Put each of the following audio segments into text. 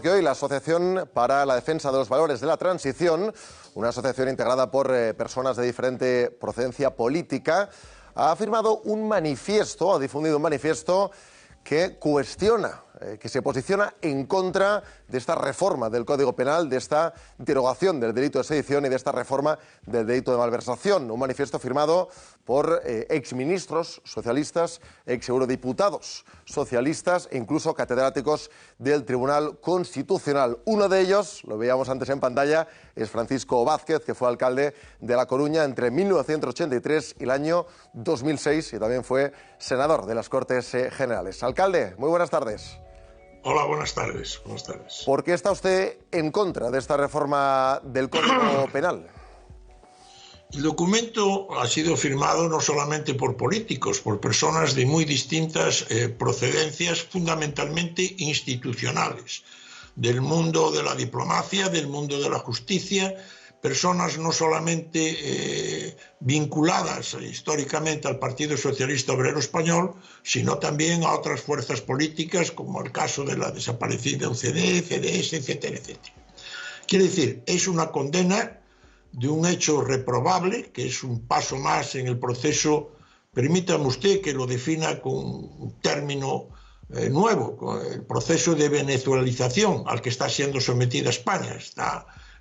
porque hoy la Asociación para la Defensa de los Valores de la Transición, una asociación integrada por personas de diferente procedencia política, ha firmado un manifiesto, ha difundido un manifiesto que cuestiona, que se posiciona en contra de esta reforma del Código Penal, de esta derogación del delito de sedición y de esta reforma del delito de malversación. Un manifiesto firmado por exministros socialistas, exeurodiputados socialistas e incluso catedráticos del Tribunal Constitucional. Uno de ellos, lo veíamos antes en pantalla, es Francisco Vázquez, que fue alcalde de La Coruña entre 1983 y el año 2006 y también fue senador de las Cortes Generales. Alcalde, muy buenas tardes. Hola, buenas tardes. Buenas tardes. ¿Por qué está usted en contra de esta reforma del Código Penal? El documento ha sido firmado no solamente por políticos, por personas de muy distintas procedencias, fundamentalmente institucionales, del mundo de la diplomacia, del mundo de la justicia, personas no solamente vinculadas históricamente al Partido Socialista Obrero Español, sino también a otras fuerzas políticas, como el caso de la desaparecida UCD, CDS, etcétera, etcétera. Quiere decir, es una condena de un hecho reprobable, que es un paso más en el proceso, permítame usted que lo defina con un término nuevo, con el proceso de venezuelización al que está siendo sometida España.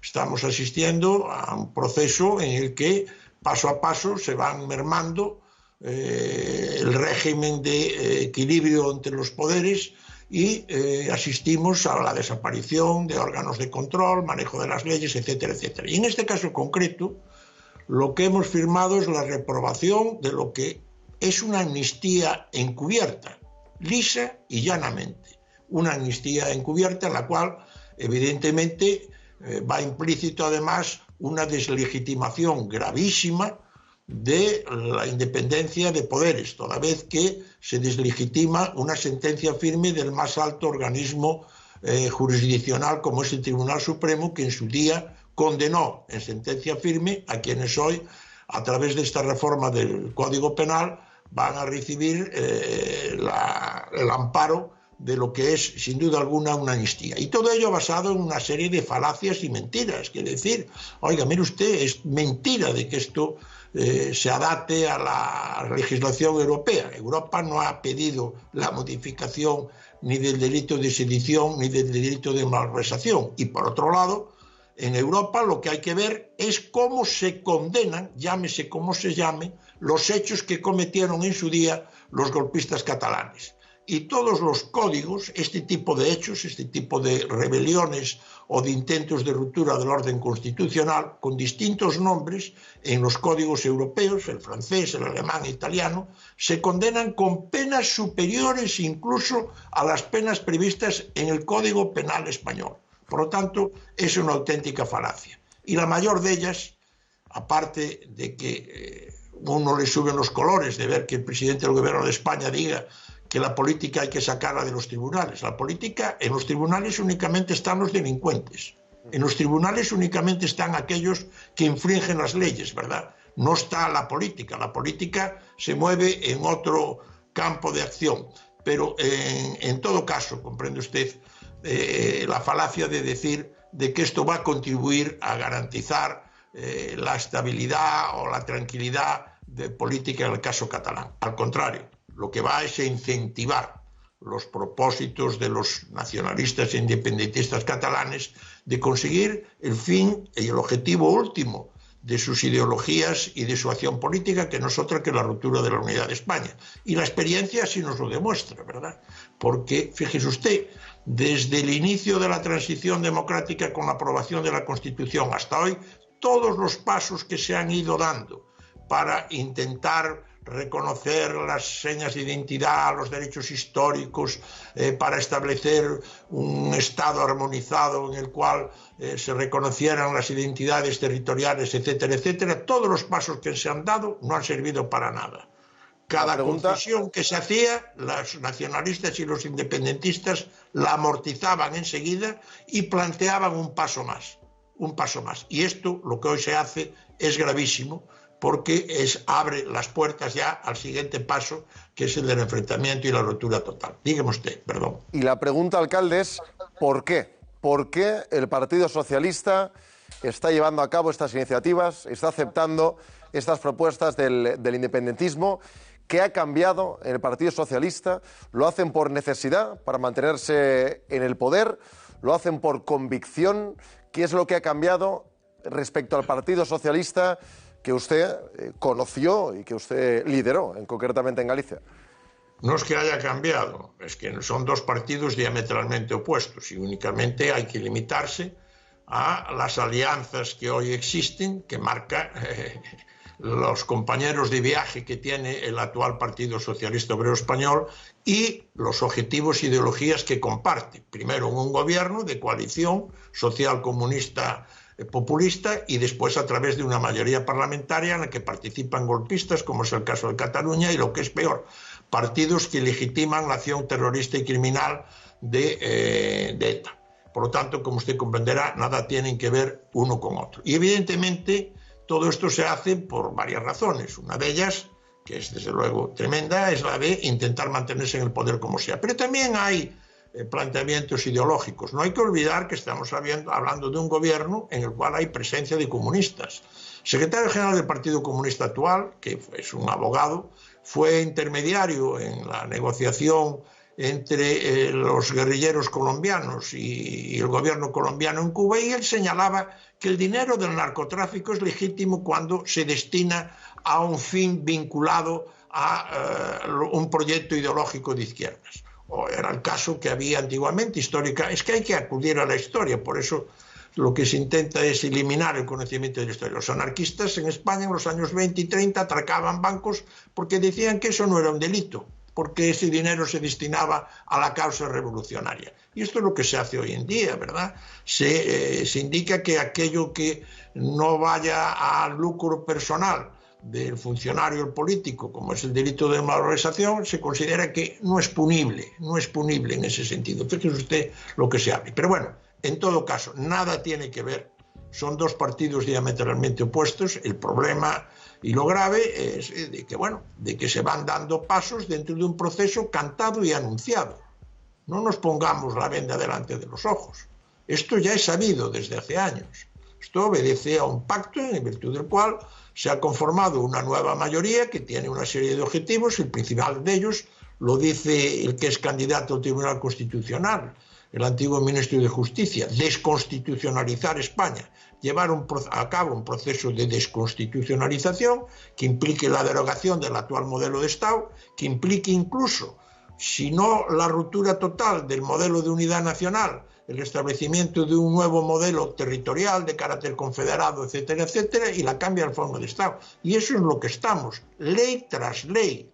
Estamos asistiendo a un proceso en el que paso a paso se van mermando el régimen de equilibrio entre los poderes y asistimos a la desaparición de órganos de control, manejo de las leyes, etcétera, etcétera. Y en este caso concreto, lo que hemos firmado es la reprobación de lo que es una amnistía encubierta, lisa y llanamente. Una amnistía encubierta en la cual, evidentemente, va implícito además una deslegitimación gravísima de la independencia de poderes, toda vez que se deslegitima una sentencia firme del más alto organismo jurisdiccional como es el Tribunal Supremo, que en su día condenó en sentencia firme a quienes hoy, a través de esta reforma del Código Penal, van a recibir el amparo de lo que es, sin duda alguna, una amnistía. Y todo ello basado en una serie de falacias y mentiras. Quiere decir, oiga, mire usted, es mentira de que esto se adapte a la legislación europea. Europa no ha pedido la modificación ni del delito de sedición ni del delito de malversación. Y por otro lado, en Europa lo que hay que ver es cómo se condenan, llámese como se llame, los hechos que cometieron en su día los golpistas catalanes. Y todos los códigos, este tipo de hechos, este tipo de rebeliones o de intentos de ruptura del orden constitucional, con distintos nombres, en los códigos europeos, el francés, el alemán, el italiano, se condenan con penas superiores incluso a las penas previstas en el Código Penal español. Por lo tanto, es una auténtica falacia. Y la mayor de ellas, aparte de que uno le suben los colores de ver que el presidente del Gobierno de España diga que la política hay que sacarla de los tribunales. La política, en los tribunales únicamente están los delincuentes. En los tribunales únicamente están aquellos que infringen las leyes, ¿verdad? No está la política. La política se mueve en otro campo de acción. Pero en todo caso, comprende usted, la falacia de decir de que esto va a contribuir a garantizar la estabilidad o la tranquilidad de política en el caso catalán. Al contrario, lo que va es a incentivar los propósitos de los nacionalistas e independentistas catalanes de conseguir el fin y el objetivo último de sus ideologías y de su acción política, que no es otra que la ruptura de la unidad de España. Y la experiencia así nos lo demuestra, ¿verdad? Porque, fíjese usted, desde el inicio de la transición democrática con la aprobación de la Constitución hasta hoy, todos los pasos que se han ido dando para intentar reconocer las señas de identidad, los derechos históricos, para establecer un Estado armonizado en el cual se reconocieran las identidades territoriales, etcétera, etcétera. Todos los pasos que se han dado no han servido para nada. Cada concesión que se hacía, los nacionalistas y los independentistas la amortizaban enseguida y planteaban un paso más. Y esto, lo que hoy se hace, es gravísimo, porque abre las puertas ya al siguiente paso, que es el del enfrentamiento y la ruptura total. Dígame usted, perdón. Y la pregunta, alcalde, es ¿por qué? por qué el Partido Socialista está llevando a cabo estas iniciativas, está aceptando estas propuestas del independentismo. ¿Qué ha cambiado en el Partido Socialista? ¿Lo hacen por necesidad, para mantenerse en el poder? ¿Lo hacen por convicción? ¿Qué es lo que ha cambiado respecto al Partido Socialista que usted conoció y que usted lideró, concretamente en Galicia? No es que haya cambiado, es que son dos partidos diametralmente opuestos y únicamente hay que limitarse a las alianzas que hoy existen, que marca los compañeros de viaje que tiene el actual Partido Socialista Obrero Español y los objetivos e ideologías que comparte. Primero en un gobierno de coalición social comunista populista y después a través de una mayoría parlamentaria en la que participan golpistas, como es el caso de Cataluña, y lo que es peor, partidos que legitiman la acción terrorista y criminal de ETA. Por lo tanto, como usted comprenderá, nada tienen que ver uno con otro. Y evidentemente todo esto se hace por varias razones. Una de ellas, que es desde luego tremenda, es la de intentar mantenerse en el poder como sea. Pero también hay planteamientos ideológicos. No hay que olvidar que estamos hablando de un gobierno en el cual hay presencia de comunistas. El secretario general del Partido Comunista actual, que es un abogado, fue intermediario en la negociación entre los guerrilleros colombianos y el gobierno colombiano en Cuba, y él señalaba que el dinero del narcotráfico es legítimo cuando se destina a un fin vinculado a un proyecto ideológico de izquierdas. O era el caso que había antiguamente, histórica. Es que hay que acudir a la historia, por eso lo que se intenta es eliminar el conocimiento de la historia. Los anarquistas en España en los años 20 y 30 atracaban bancos porque decían que eso no era un delito, porque ese dinero se destinaba a la causa revolucionaria. Y esto es lo que se hace hoy en día, ¿verdad? Se indica que aquello que no vaya al lucro personal del funcionario o político, como es el delito de malversación, se considera que no es punible en ese sentido. Fíjese usted lo que se habla. Pero bueno, en todo caso, nada tiene que ver. Son dos partidos diametralmente opuestos. El problema y lo grave es de que se van dando pasos dentro de un proceso cantado y anunciado. No nos pongamos la venda delante de los ojos. Esto ya es sabido desde hace años. Esto obedece a un pacto en virtud del cual se ha conformado una nueva mayoría que tiene una serie de objetivos. El principal de ellos lo dice el que es candidato al Tribunal Constitucional, el antiguo ministro de Justicia: desconstitucionalizar España, llevar a cabo un proceso de desconstitucionalización que implique la derogación del actual modelo de Estado, que implique incluso, si no la ruptura total del modelo de unidad nacional, el establecimiento de un nuevo modelo territorial de carácter confederado, etcétera, etcétera, y la cambia en forma de Estado. Y eso es lo que estamos, ley tras ley,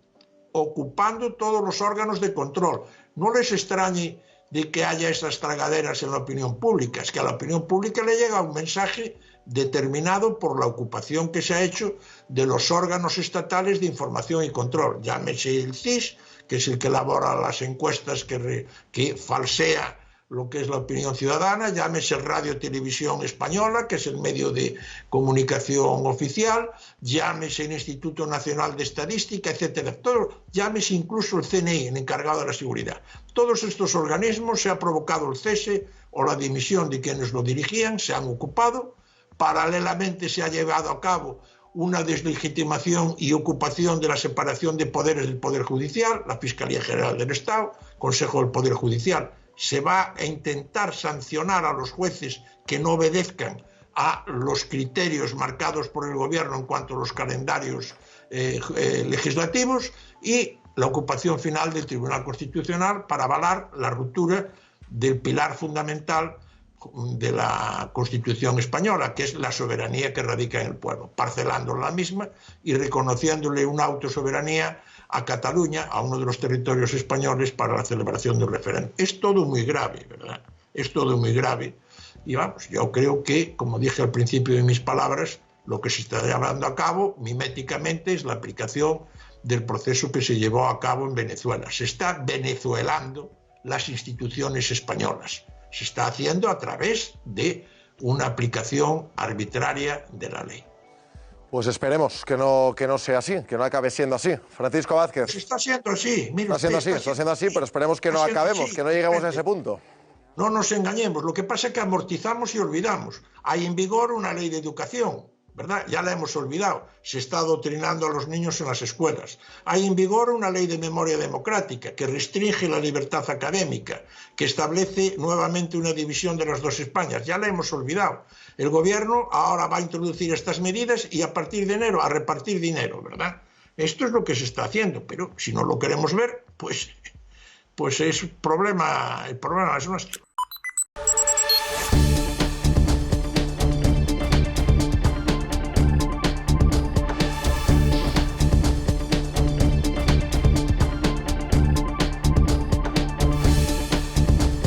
ocupando todos los órganos de control. No les extrañe de que haya esas tragaderas en la opinión pública. Es que a la opinión pública le llega un mensaje determinado por la ocupación que se ha hecho de los órganos estatales de información y control. Llámese el CIS, que es el que elabora las encuestas que falsea lo que es la opinión ciudadana, llámese Radio Televisión Española, que es el medio de comunicación oficial, llámese el Instituto Nacional de Estadística, etcétera, llámese incluso el CNI, el encargado de la seguridad. Todos estos organismos se ha provocado el cese o la dimisión de quienes lo dirigían, se han ocupado. Paralelamente se ha llevado a cabo una deslegitimación y ocupación de la separación de poderes del Poder Judicial, la Fiscalía General del Estado, Consejo del Poder Judicial. Se va a intentar sancionar a los jueces que no obedezcan a los criterios marcados por el gobierno en cuanto a los calendarios legislativos, y la ocupación final del Tribunal Constitucional para avalar la ruptura del pilar fundamental de la Constitución española, que es la soberanía que radica en el pueblo, parcelando la misma y reconociéndole una autosoberanía a Cataluña, a uno de los territorios españoles, para la celebración del referéndum. Es todo muy grave, ¿verdad? Es todo muy grave. Y vamos, yo creo que, como dije al principio de mis palabras, lo que se está llevando a cabo miméticamente es la aplicación del proceso que se llevó a cabo en Venezuela. Se está venezuelando las instituciones españolas. Se está haciendo a través de una aplicación arbitraria de la ley. Pues esperemos que no sea así, que no acabe siendo así. Francisco Vázquez. Pues está siendo así. Está siendo así, pero esperemos que no acabemos, que no lleguemos a ese punto. No nos engañemos, lo que pasa es que amortizamos y olvidamos. Hay en vigor una ley de educación, ¿verdad? Ya la hemos olvidado. Se está adoctrinando a los niños en las escuelas. Hay en vigor una ley de memoria democrática que restringe la libertad académica, que establece nuevamente una división de las dos Españas. Ya la hemos olvidado. El gobierno ahora va a introducir estas medidas y a partir de enero a repartir dinero, ¿verdad? Esto es lo que se está haciendo, pero si no lo queremos ver, pues el problema es nuestro.